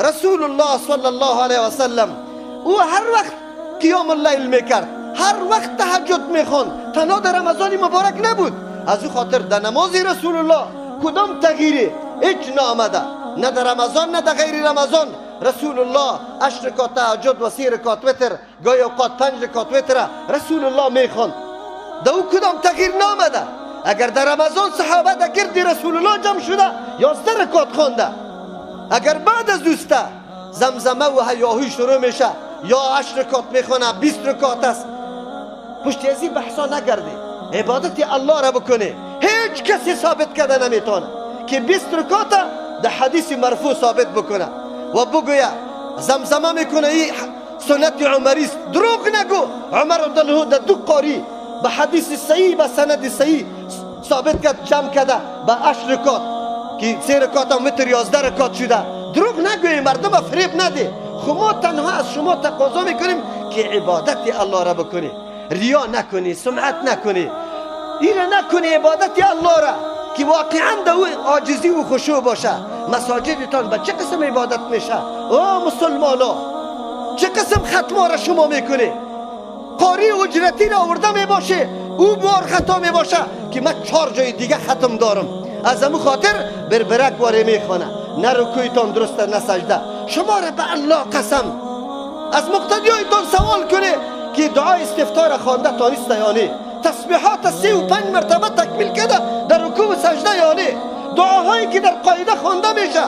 رسول الله صلی الله علیه و سلم او هر وقت قیام اللیل میکرد، هر وقت تهجد میخوند، تنها در رمضان مبارک نبود. از او خاطر در نماز رسول الله کدام تغییری هیچ نآمده، نه در رمضان نه در غیر رمضان. رسول الله 8 رکعت تهجد و 3 رکعت وتر، گاهی اوقات 5 رکعت وتر رسول الله میخوند. در او کدام تغییر نآمده. اگر در رمضان صحابه در گرد رسول الله جمع شده 11 رکعت خوانده، اگر بعد از دوسته زمزمه و هیاهوی شروع میشه یا 8 رکعت میخونه 20 رکعت است، پشت از این بحثا نگردی، عبادت الله را بکنه. هیچ کسی ثابت کرده نمیتونه که 20 رکعت در حدیث مرفوع ثابت بکنه و بگویه زمزمه میکنه این سنت عمری است. دروغ نگو. عمر رضی الله در 2 قاری به حدیث صحیح به سند صحیح ثابت کرد، جمع کرده به 8 رکعت که 3 رکعت هم وتر 11 رکعت شده. دروغ نگوی، مردم فریب نده. ما تنها از شما تقاضا میکنیم که عبادت الله را بکنی، ریا نکنی، سمعت نکنی، ایره نکنی. عبادت الله را که واقعا در او عاجزی و خشوع باشه. مساجدتان به چه قسم عبادت میشه؟ او مسلمانا، چه قسم ختمه را شما میکنی؟ قاری اجرتی را آورده میباشه، او بار خطا میباشه که من 4 جای دیگه ختم دارم، از امو خاطر بربرک واره میخوانه. نه رکوعتان درسته نه سجده. شما را به الله قسم از مقتدیایتان سوال کنه که دعای استفتاح را خوانده تانست یا نه؟ تسبیحات 3 و 5 مرتبه تکمیل کرده در رکوع و سجده یا نه؟ دعاهایی که در قاعده خوانده میشه.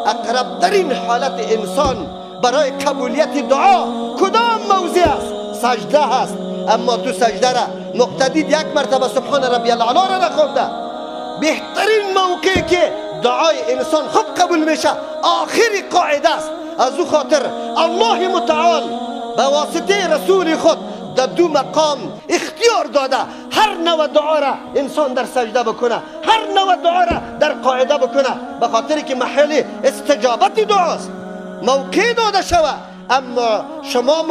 اقرب ترین حالت انسان برای قبولیت دعا کدام موضع است؟ سجده هست. اما تو سجده را مقتدی 1 مرتبه سبحان ربی الاعلی را نخونده. بهترین موقعی که دعای انسان خوب قبول میشه آخری قاعده است. از او خاطر الله متعال به واسطه رسول خود در 2 مقام اختیار داده هر نوع دعا را انسان در سجده بکنه، هر نوع دعا را در قاعده بکنه، به خاطر که محل استجابت دعاست، موقع داده شود. اما شما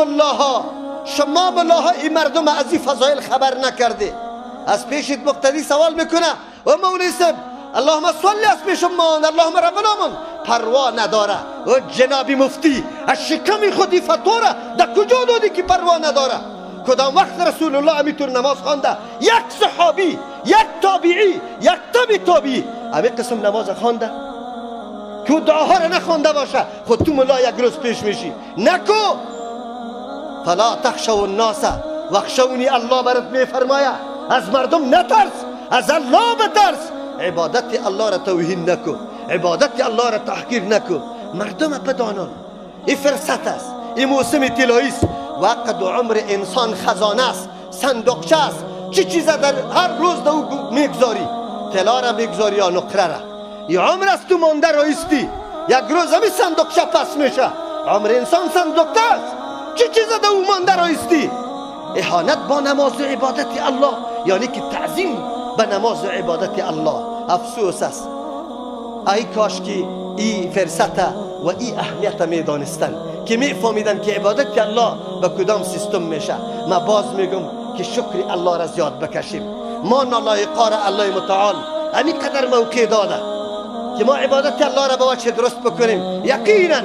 ملاها این مردم از این فضایل خبر نکرده. از پیشت مقتدی سوال میکنه و مولوی صاحب اللهم صل از پیشمان اللهم ربنامون پروا نداره. و جناب مفتی از شکم خودی فتوا را در کجا دادی که پروا نداره؟ کدام وقت رسول الله همینطور نماز خوانده؟ 1 صحابی، 1 تابعی، 1 تابعی همین قسم نماز خوانده؟ که دعاها را نخوانده باشه خود تو ملا 1 روز پیش میشی. نکو. فلا تخشوا الناس واخشونی. الله برات میفرماید از مردم نترس، از الله بترس. عبادت الله را توهین نکو، عبادت الله را تحقیر نکو. مردم بدانان این فرصت است، این موسم طلایی است. وقت و عمر انسان خزانه است، صندوقچه است. چه چیزا در هر روز دو میگذاری؟ طلا را میگذاری یا نقره را؟ این عمر است تو مانده رایستی، 1 روز همین صندوقچه پس میشه. عمر انسان صندوقچه است. چه چیزا دو مانده رایستی؟ اهانت با نماز و عبادت الله، یعنی که تعظیم به نماز و عبادت الله. افسوس است. ای کاش که این فرصت و این اهمیت میدانستن که میفهمیدن که عبادت الله به کدام سیستم میشه. ما باز میگم که شکر الله را زیاد بکشیم. ما نالایقا را الله متعال همین قدر موقع داده که ما عبادت الله را به وجه درست بکنیم. یقینا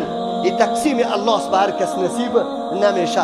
این تقسیم الله است، به هر کس نصیب نمیشه.